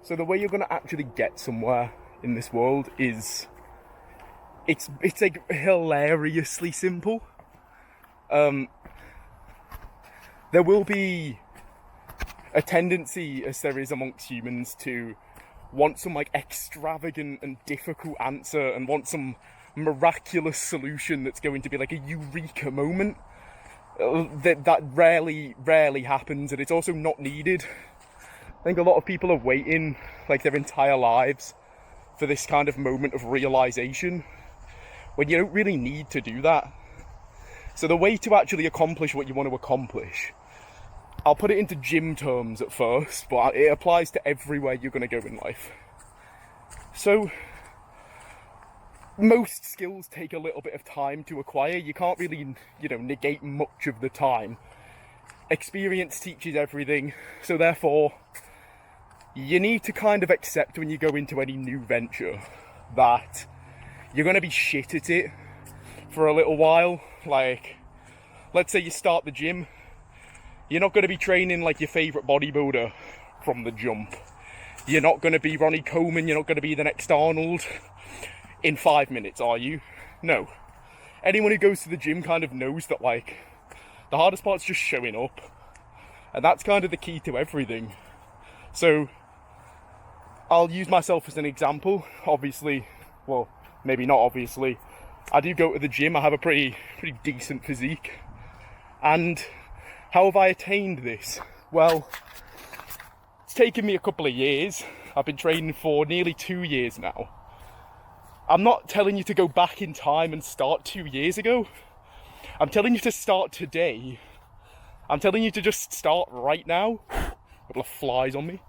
So the way you're going to actually get somewhere in this world is, it's like hilariously simple. There will be a tendency, as there is amongst humans, to want some like extravagant and difficult answer and want some miraculous solution that's going to be like a eureka moment. That rarely happens, and it's also not needed. I think a lot of people are waiting like their entire lives for this kind of moment of realization when you don't really need to do that. So the way to actually accomplish what you want to accomplish, I'll put it into gym terms at first, but it applies to everywhere you're going to go in life. So most skills take a little bit of time to acquire. You can't really, negate much of the time. Experience teaches everything, so therefore you need to kind of accept when you go into any new venture that you're going to be shit at it for a little while. Like, let's say you start the gym, you're not going to be training like your favourite bodybuilder from the jump. You're not going to be Ronnie Coleman, you're not going to be the next Arnold in 5 minutes, are you? No. Anyone who goes to the gym kind of knows that, like, the hardest part's just showing up. And that's kind of the key to everything. So, I'll use myself as an example. Obviously, well, maybe not obviously, I do go to the gym. I have a pretty decent physique. And how have I attained this? Well, it's taken me a couple of years. I've been training for nearly 2 years now. I'm not telling you to go back in time and start 2 years ago. I'm telling you to start today. I'm telling you to just start right now. A couple of flies on me.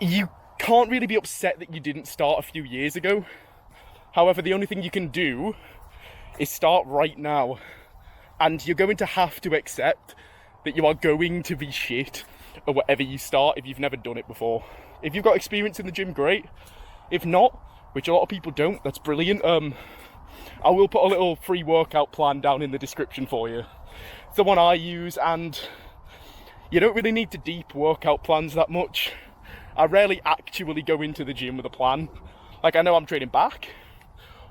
You can't really be upset that you didn't start a few years ago. However, the only thing you can do is start right now. And you're going to have to accept that you are going to be shit at whatever you start if you've never done it before. If you've got experience in the gym, great. If not, which a lot of people don't, that's brilliant. I will put a little free workout plan down in the description for you. It's the one I use, and you don't really need to deep workout plans that much. I rarely actually go into the gym with a plan. Like, I know I'm training back,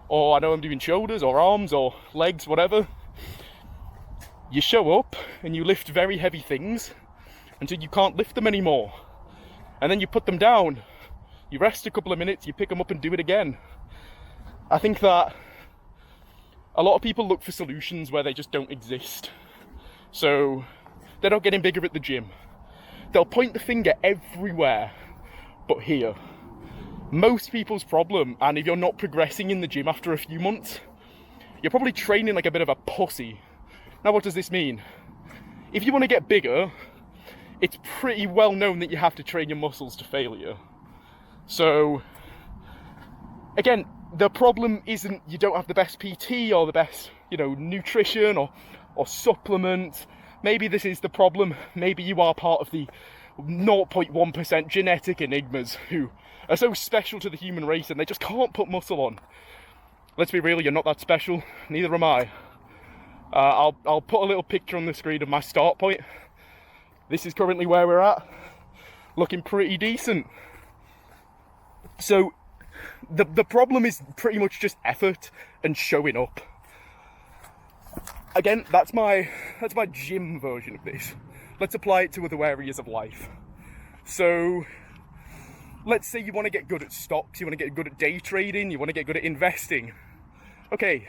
or I know I'm doing shoulders or arms or legs, whatever. You show up and you lift very heavy things until you can't lift them anymore. And then you put them down. You rest a couple of minutes, you pick them up and do it again. I think that a lot of people look for solutions where they just don't exist. So they're not getting bigger at the gym. They'll point the finger everywhere but here. Most people's problem, and if you're not progressing in the gym after a few months, you're probably training like a bit of a pussy. Now, what does this mean? If you want to get bigger, it's pretty well known that you have to train your muscles to failure. So, again, the problem isn't you don't have the best PT or the best, nutrition or supplements. Maybe this is the problem. Maybe you are part of the 0.1% genetic enigmas who are so special to the human race and they just can't put muscle on. Let's be real, you're not that special. Neither am I. I'll put a little picture on the screen of my start point. This is currently where we're at. Looking pretty decent. So, the problem is pretty much just effort and showing up. Again, that's my gym version of this. Let's apply it to other areas of life. So, let's say you want to get good at stocks, you want to get good at day trading, you want to get good at investing. Okay,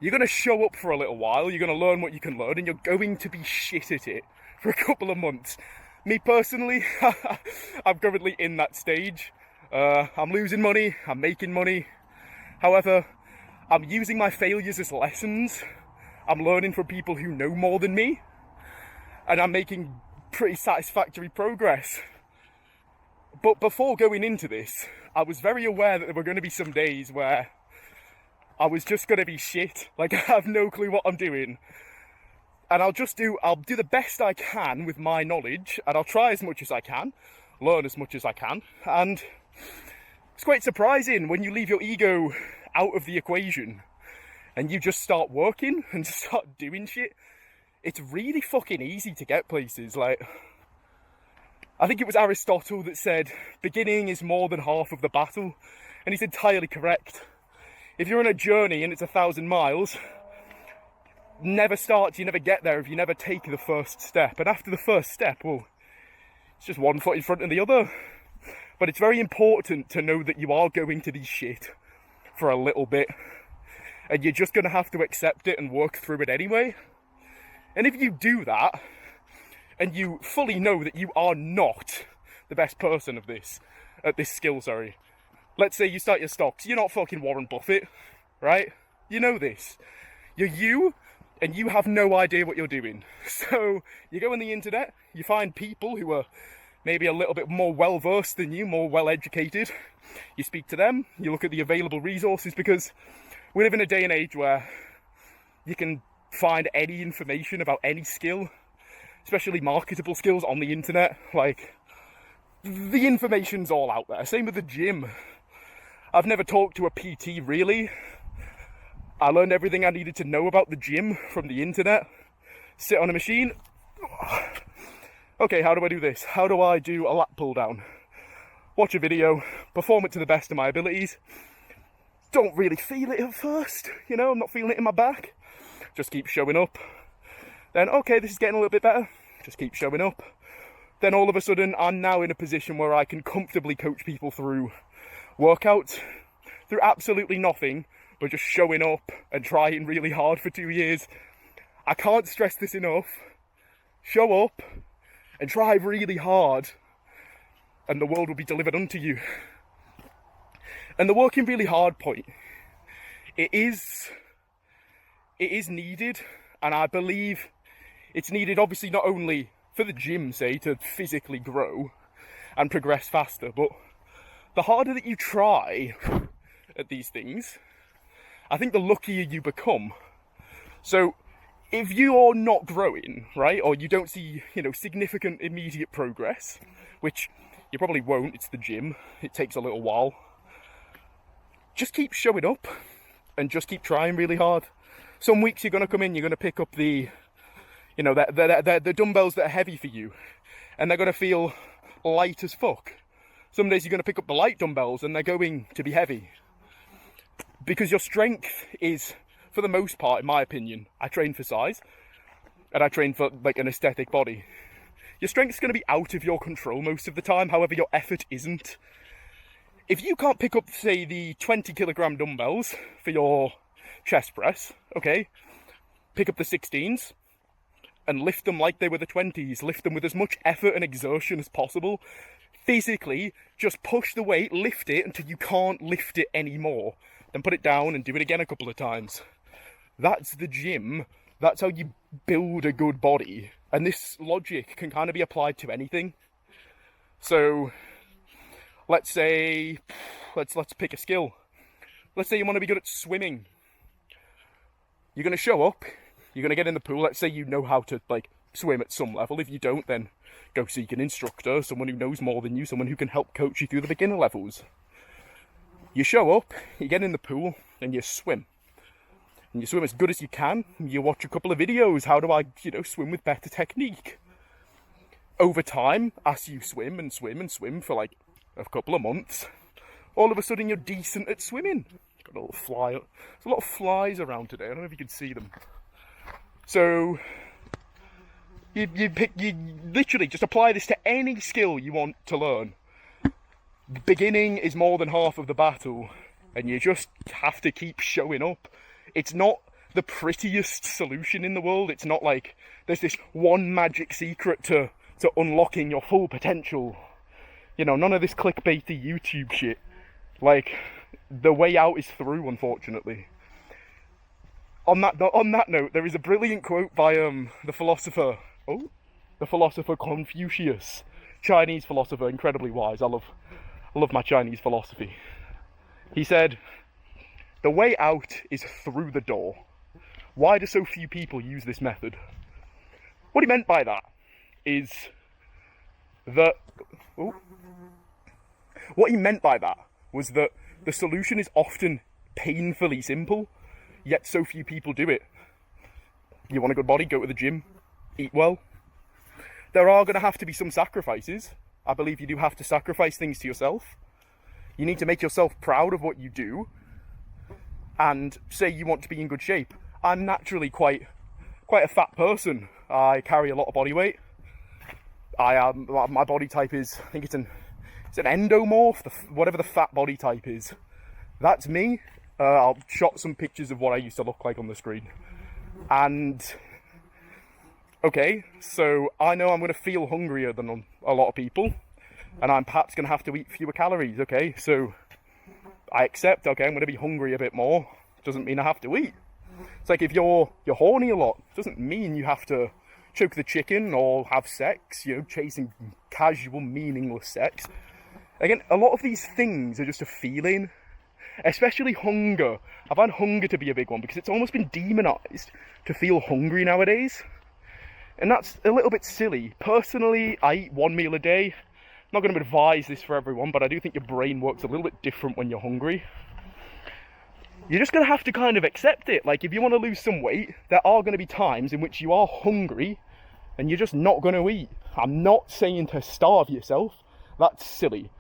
you're going to show up for a little while, you're going to learn what you can learn, and you're going to be shit at it for a couple of months. Me personally, I'm currently in that stage. I'm losing money, I'm making money. However, I'm using my failures as lessons. I'm learning from people who know more than me. And I'm making pretty satisfactory progress. But before going into this, I was very aware that there were going to be some days where I was just going to be shit. Like, I have no clue what I'm doing. And I'll do the best I can with my knowledge, and I'll try as much as I can, learn as much as I can. And it's quite surprising when you leave your ego out of the equation and you just start working and start doing shit. It's really fucking easy to get places. Like, I think it was Aristotle that said, beginning is more than half of the battle. And he's entirely correct. If you're on a journey and it's 1,000 miles, never start, you never get there if you never take the first step. And after the first step, well, it's just one foot in front of the other. But it's very important to know that you are going to be shit for a little bit. And you're just going to have to accept it and work through it anyway. And if you do that, and you fully know that you are not the best person at this skill, sorry. Let's say you start your stocks, you're not fucking Warren Buffett, right? You know this. You're you, and you have no idea what you're doing. So you go on the internet, you find people who are maybe a little bit more well-versed than you, more well-educated. You speak to them, you look at the available resources, because we live in a day and age where you can find any information about any skill, especially marketable skills on the internet. Like, the information's all out there. Same with the gym. I've never talked to a PT, really. I learned everything I needed to know about the gym from the internet. Sit on a machine. Okay, how do I do this? How do I do a lat pull down? Watch a video, perform it to the best of my abilities. Don't really feel it at first, you know, I'm not feeling it in my back. Just keep showing up. Then, okay, this is getting a little bit better. Just keep showing up. Then all of a sudden, I'm now in a position where I can comfortably coach people through workouts, through absolutely nothing, but just showing up and trying really hard for 2 years. I can't stress this enough. Show up and try really hard, and the world will be delivered unto you. And the working really hard point, it is needed, and I believe it's needed obviously not only for the gym, say, to physically grow and progress faster, but the harder that you try at these things, I think the luckier you become. So if you're not growing, right, or you don't see, you know, significant immediate progress, which you probably won't, it's the gym, it takes a little while, just keep showing up and just keep trying really hard. Some weeks you're going to come in, you're going to pick up the, you know, the dumbbells that are heavy for you, and they're going to feel light as fuck. Some days you're going to pick up the light dumbbells and they're going to be heavy. Because your strength is, for the most part, in my opinion, I train for size, and I train for, like, an aesthetic body. Your strength's going to be out of your control most of the time, however your effort isn't. If you can't pick up, say, the 20 kilogram dumbbells for your chest press, okay, pick up the 16s and lift them like they were the 20s. Lift them with as much effort and exertion as possible. Physically, just push the weight, lift it until you can't lift it anymore. Then put it down and do it again a couple of times. That's the gym. That's how you build a good body. And this logic can kind of be applied to anything. So, let's say, let's pick a skill. Let's say you want to be good at swimming. You're going to show up, you're going to get in the pool. Let's say you know how to, like, swim at some level. If you don't, then go seek an instructor, someone who knows more than you, someone who can help coach you through the beginner levels. You show up, you get in the pool, and you swim. And you swim as good as you can. You watch a couple of videos. How do I, you know, swim with better technique? Over time, as you swim and swim and swim for like a couple of months, all of a sudden you're decent at swimming. Got a little fly. There's a lot of flies around today. I don't know if you can see them. So you literally just apply this to any skill you want to learn. The beginning is more than half of the battle, and you just have to keep showing up. It's not the prettiest solution in the world. It's not like there's this one magic secret to unlocking your full potential. You know, none of this clickbaity YouTube shit. Like, the way out is through, unfortunately. On that note, there is a brilliant quote by the philosopher Confucius, Chinese philosopher, incredibly wise. I love my Chinese philosophy. He said, "The way out is through the door. Why do so few people use this method?" What he meant by that is that... What he meant by that was that the solution is often painfully simple, yet so few people do it. You want a good body? Go to the gym. Eat well. There are going to have to be some sacrifices. I believe you do have to sacrifice things to yourself. You need to make yourself proud of what you do and say you want to be in good shape. I'm naturally quite a fat person. I carry a lot of body weight. My body type is, I think it's an endomorph, whatever the fat body type is. That's me. I'll shot some pictures of what I used to look like on the screen. And okay, so I know I'm going to feel hungrier than a lot of people, and I'm perhaps going to have to eat fewer calories. Okay, so I accept, okay, I'm going to be hungry a bit more. Doesn't mean I have to eat. It's like if you're horny a lot, doesn't mean you have to choke the chicken or have sex, you know, chasing casual, meaningless sex. Again, a lot of these things are just a feeling, especially hunger. I find hunger to be a big one because it's almost been demonized to feel hungry nowadays. And that's a little bit silly. Personally, I eat one meal a day. I'm not going to advise this for everyone, but I do think your brain works a little bit different when you're hungry. You're just going to have to kind of accept it. Like, if you want to lose some weight, there are going to be times in which you are hungry and you're just not going to eat. I'm not saying to starve yourself. That's silly.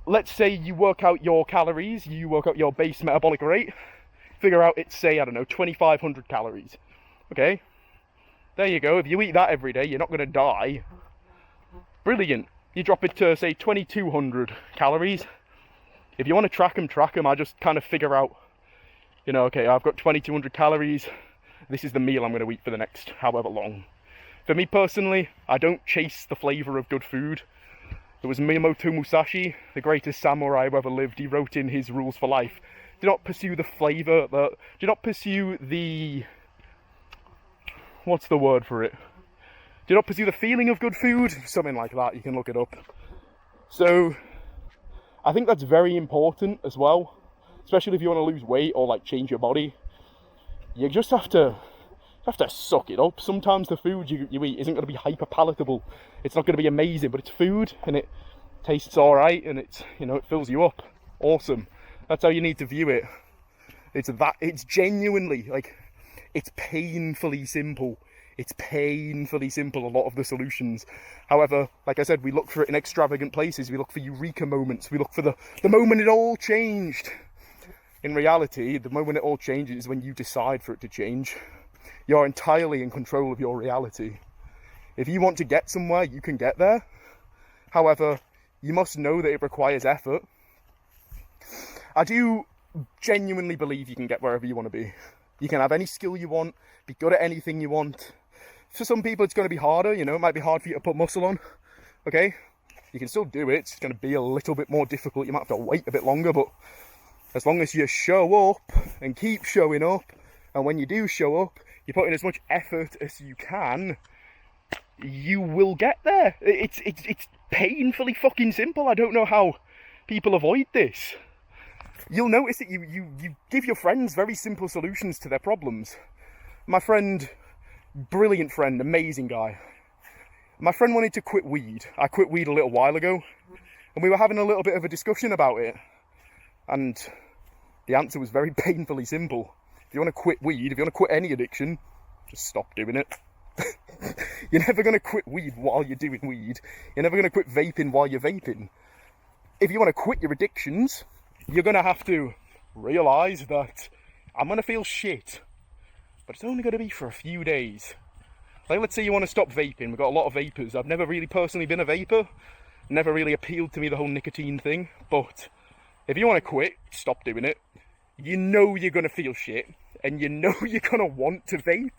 Let's say you work out your calories, you work out your base metabolic rate, figure out it's, say, I don't know, 2,500 calories. Okay? There you go. If you eat that every day, you're not going to die. Brilliant. You drop it to, say, 2,200 calories. If you want to track them, I just kind of figure out, you know, okay, I've got 2,200 calories. This is the meal I'm going to eat for the next however long. For me personally, I don't chase the flavour of good food. It was Miyamoto Musashi, the greatest samurai who ever lived. He wrote in his rules for life, do not pursue the flavour, do not pursue the, what's the word for it? Do not pursue the feeling of good food, something like that, you can look it up. So, I think that's very important as well, especially if you want to lose weight or like change your body. You just have to suck it up. Sometimes the food you eat isn't going to be hyper palatable. It's not going to be amazing, but it's food and it tastes all right and it's, you know, it fills you up. Awesome. That's how you need to view it. It's genuinely, like, it's painfully simple. It's painfully simple, a lot of the solutions. However, like I said, we look for it in extravagant places. We look for eureka moments. We look for the moment it all changed. In reality, the moment it all changes is when you decide for it to change. You're entirely in control of your reality. If you want to get somewhere, you can get there. However, you must know that it requires effort. I do genuinely believe you can get wherever you want to be. You can have any skill you want, be good at anything you want. For some people, it's going to be harder, you know, it might be hard for you to put muscle on, okay? You can still do it, it's going to be a little bit more difficult, you might have to wait a bit longer, but as long as you show up and keep showing up, and when you do show up, you put in as much effort as you can, you will get there. It's painfully fucking simple. I don't know how people avoid this. You'll notice that you give your friends very simple solutions to their problems. My friend, brilliant friend, amazing guy. My friend wanted to quit weed. I quit weed a little while ago, and we were having a little bit of a discussion about it. And the answer was very painfully simple. If you want to quit weed, if you want to quit any addiction, just stop doing it. You're never going to quit weed while you're doing weed. You're never going to quit vaping while you're vaping. If you want to quit your addictions, you're going to have to realise that I'm going to feel shit, but it's only going to be for a few days. Like, let's say you want to stop vaping. We've got a lot of vapors. I've never really personally been a vapor. Never really appealed to me, the whole nicotine thing. But if you want to quit, stop doing it. You know you're going to feel shit, and you know you're going to want to vape,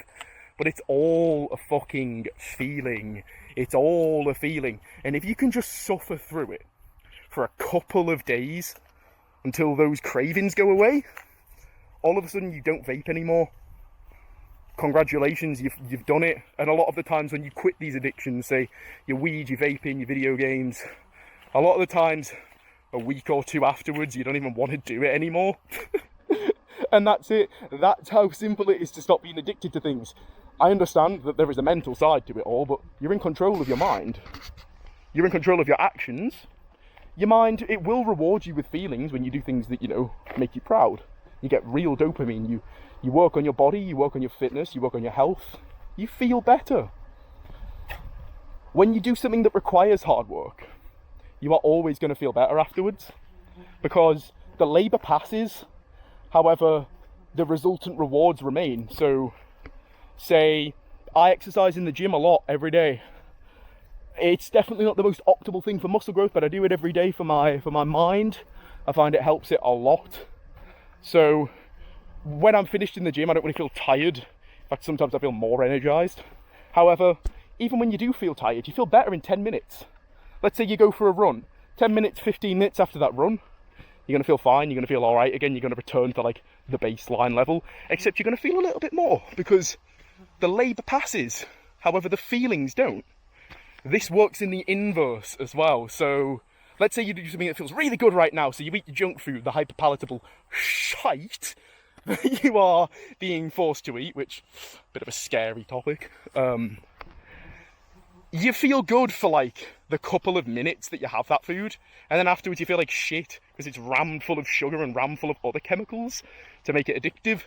but it's all a fucking feeling. It's all a feeling. And if you can just suffer through it for a couple of days until those cravings go away, all of a sudden you don't vape anymore. Congratulations, you've done it. And a lot of the times when you quit these addictions, say your weed, your vaping, your video games, a lot of the times, a week or two afterwards, you don't even want to do it anymore. And that's it. That's how simple it is to stop being addicted to things. I understand that there is a mental side to it all, but you're in control of your mind. You're in control of your actions. Your mind, it will reward you with feelings when you do things that, you know, make you proud. You get real dopamine. You work on your body, you work on your fitness, you work on your health. You feel better. When you do something that requires hard work, you are always going to feel better afterwards, because the labour passes, however, the resultant rewards remain. So, say, I exercise in the gym a lot every day. It's definitely not the most optimal thing for muscle growth, but I do it every day for my mind. I find it helps it a lot. So, when I'm finished in the gym, I don't really feel tired. In fact, sometimes I feel more energized. However, even when you do feel tired, you feel better in 10 minutes. Let's say you go for a run. 10 minutes, 15 minutes after that run, you're going to feel fine, you're going to feel all right again, you're going to return to like the baseline level, except you're going to feel a little bit more because the labour passes. However, the feelings don't. This works in the inverse as well. So, let's say you do something that feels really good right now, so you eat your junk food, the hyperpalatable shite that you are being forced to eat, which, bit of a scary topic. You feel good for like the couple of minutes that you have that food, and then afterwards you feel like shit because it's rammed full of sugar and rammed full of other chemicals to make it addictive.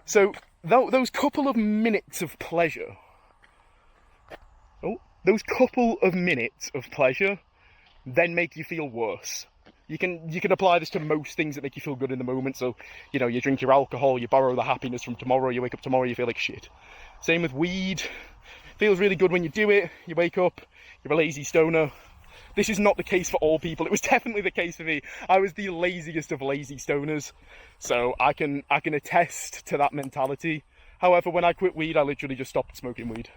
So those couple of minutes of pleasure, then make you feel worse. You can apply this to most things that make you feel good in the moment. So, you know, you drink your alcohol, you borrow the happiness from tomorrow, you wake up tomorrow, you feel like shit. Same with weed. Feels really good when you do it, you wake up, you're a lazy stoner. This is not the case for all people. It was definitely the case for me. I was the laziest of lazy stoners, so I can attest to that mentality. However, when I quit weed, I literally just stopped smoking weed.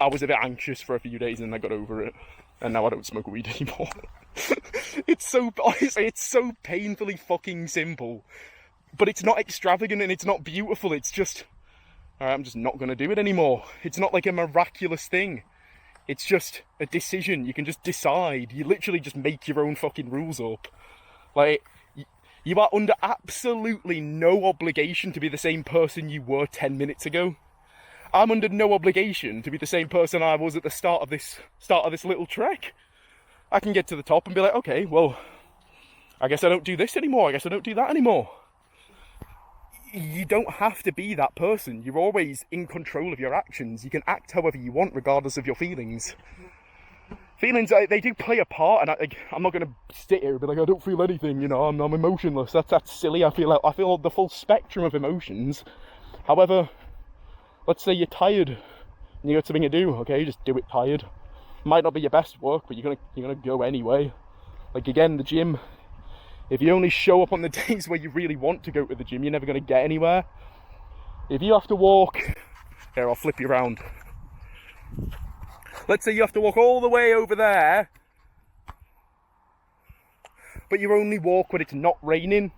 I was a bit anxious for a few days and I got over it, and now I don't smoke weed anymore. It's so painfully fucking simple, but it's not extravagant and it's not beautiful. It's just, alright, I'm just not going to do it anymore. It's not like a miraculous thing. It's just a decision. You can just decide. You literally just make your own fucking rules up. Like, you are under absolutely no obligation to be the same person you were 10 minutes ago. I'm under no obligation to be the same person I was at the start of this little trek. I can get to the top and be like, okay, well, I guess I don't do this anymore. I guess I don't do that anymore. You don't have to be that person. You're always in control of your actions. You can act however you want, regardless of your feelings. Feelings, they do play a part, and I'm not going to sit here and be like, I don't feel anything, you know, I'm emotionless. That's silly. I feel the full spectrum of emotions. However, let's say you're tired and you got something to do. Okay, just do it tired. Might not be your best work, but you're gonna go anyway. Like, again, the gym. If you only show up on the days where you really want to go to the gym, you're never going to get anywhere. If you have to walk... Here, I'll flip you around. Let's say you have to walk all the way over there, but you only walk when it's not raining.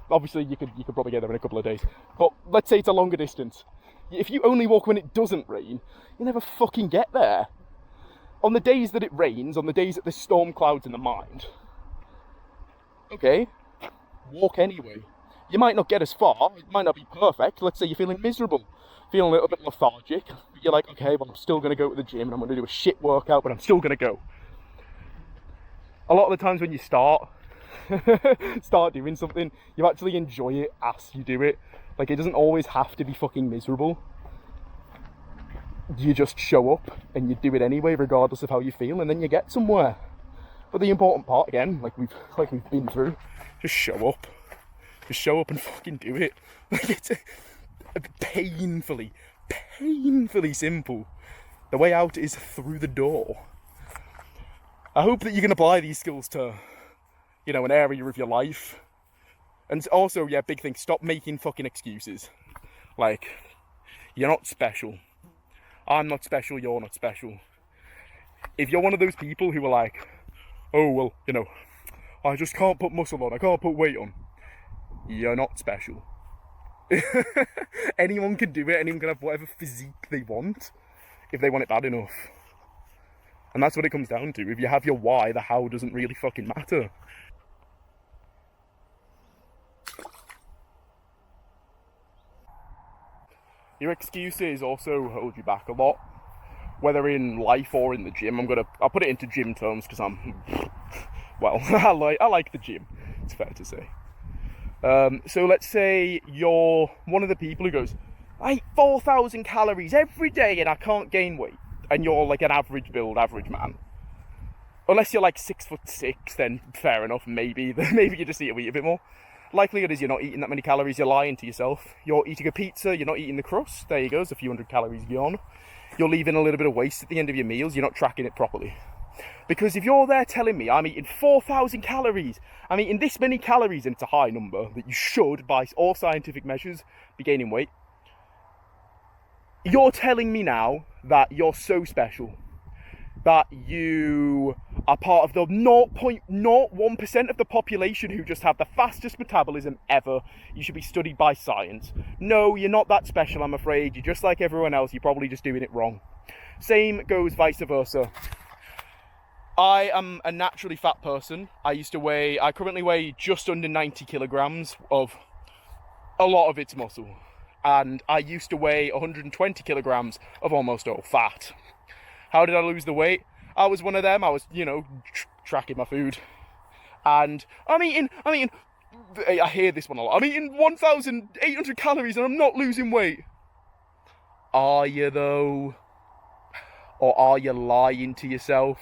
Obviously, you could probably get there in a couple of days. But let's say it's a longer distance. If you only walk when it doesn't rain, you never fucking get there. On the days that it rains, on the days that there's storm clouds in the mind... Okay, walk anyway. You might not get as far, it might not be perfect. Let's say you're feeling miserable, feeling a little bit lethargic. But you're like, okay, well, I'm still going to go to the gym and I'm going to do a shit workout, but I'm still going to go. A lot of the times when you start doing something, you actually enjoy it as you do it. Like, it doesn't always have to be fucking miserable. You just show up and you do it anyway, regardless of how you feel, and then you get somewhere. But the important part, again, like we've been through, just show up. Just show up and fucking do it. Like, it's painfully simple. The way out is through the door. I hope that you can apply these skills to, you know, an area of your life. And also, yeah, big thing, stop making fucking excuses. Like, you're not special. I'm not special, you're not special. If you're one of those people who are like, oh, well, you know, I just can't put muscle on, I can't put weight on. You're not special. Anyone can do it, anyone can have whatever physique they want, if they want it bad enough. And that's what it comes down to. If you have your why, the how doesn't really fucking matter. Your excuses also hold you back a lot. Whether in life or in the gym, I'll put it into gym terms because I like the gym, it's fair to say. So let's say you're one of the people who goes, I eat 4,000 calories every day and I can't gain weight. and you're like an average build, average man, unless you're like 6'6", then fair enough, maybe you just need to eat a bit more. Likelihood is you're not eating that many calories, you're lying to yourself. You're eating a pizza, you're not eating the crust, there you go, there's a few hundred calories gone. You're leaving a little bit of waste at the end of your meals, you're not tracking it properly. Because if you're there telling me I'm eating 4,000 calories, I'm eating this many calories, and it's a high number, that you should, by all scientific measures, be gaining weight, you're telling me now that you're so special, that you are part of the 0.01% of the population who just have the fastest metabolism ever. You should be studied by science. No, you're not that special, I'm afraid. You're just like everyone else, you're probably just doing it wrong. Same goes vice versa. I am a naturally fat person. I currently weigh just under 90 kilograms of a lot of its muscle. And I used to weigh 120 kilograms of almost all fat. How did I lose the weight? I was one of them. I was, tracking my food. And I'm eating, I hear this one a lot. I'm eating 1,800 calories and I'm not losing weight. Are you though? Or are you lying to yourself?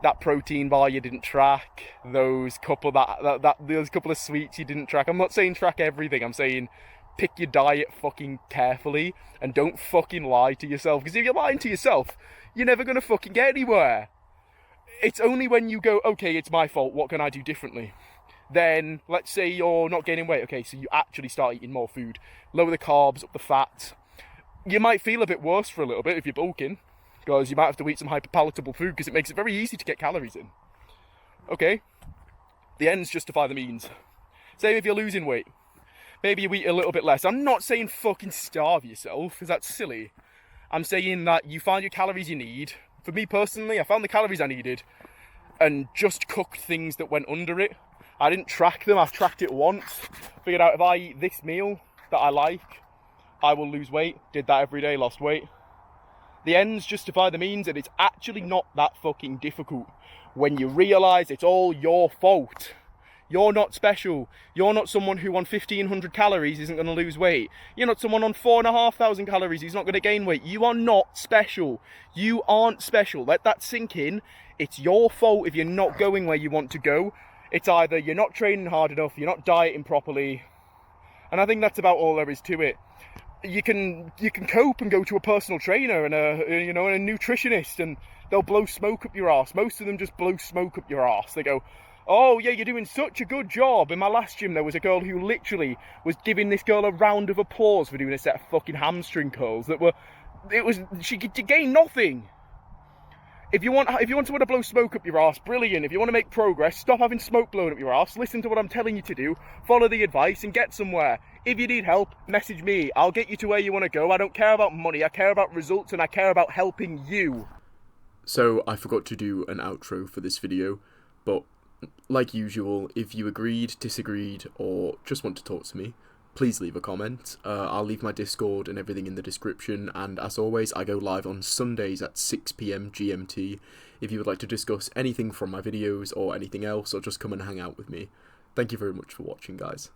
That protein bar you didn't track, those couple of sweets you didn't track. I'm not saying track everything, I'm saying pick your diet fucking carefully and don't fucking lie to yourself. Because if you're lying to yourself, you're never gonna fucking get anywhere. It's only when you go, okay, it's my fault, what can I do differently? Then, let's say you're not gaining weight, okay, so you actually start eating more food, lower the carbs, up the fat. You might feel a bit worse for a little bit if you're bulking, because you might have to eat some hyperpalatable food because it makes it very easy to get calories in. Okay, the ends justify the means. Same if you're losing weight. Maybe you eat a little bit less. I'm not saying fucking starve yourself, because that's silly. I'm saying that you find your calories you need. For me personally, I found the calories I needed and just cooked things that went under it. I didn't track them, I've tracked it once. Figured out if I eat this meal that I like, I will lose weight. Did that every day, lost weight. The ends justify the means, and it's actually not that fucking difficult when you realise it's all your fault. You're not special. You're not someone who on 1,500 calories isn't going to lose weight. You're not someone on 4,500 calories who's not going to gain weight. You are not special. You aren't special. Let that sink in. It's your fault if you're not going where you want to go. It's either you're not training hard enough, you're not dieting properly. And I think that's about all there is to it. You can cope and go to a personal trainer and a nutritionist, and they'll blow smoke up your arse. Most of them just blow smoke up your arse. They go, oh yeah, you're doing such a good job. In my last gym, there was a girl who literally was giving this girl a round of applause for doing a set of fucking hamstring curls she gained nothing. If you want someone to blow smoke up your arse, brilliant. If you want to make progress, stop having smoke blown up your arse, listen to what I'm telling you to do, follow the advice and get somewhere. If you need help, message me. I'll get you to where you want to go. I don't care about money, I care about results, and I care about helping you. So, I forgot to do an outro for this video, but like usual, if you agreed, disagreed, or just want to talk to me, please leave a comment. I'll leave my Discord and everything in the description, and as always, I go live on Sundays at 6 PM GMT if you would like to discuss anything from my videos or anything else, or just come and hang out with me. Thank you very much for watching, guys.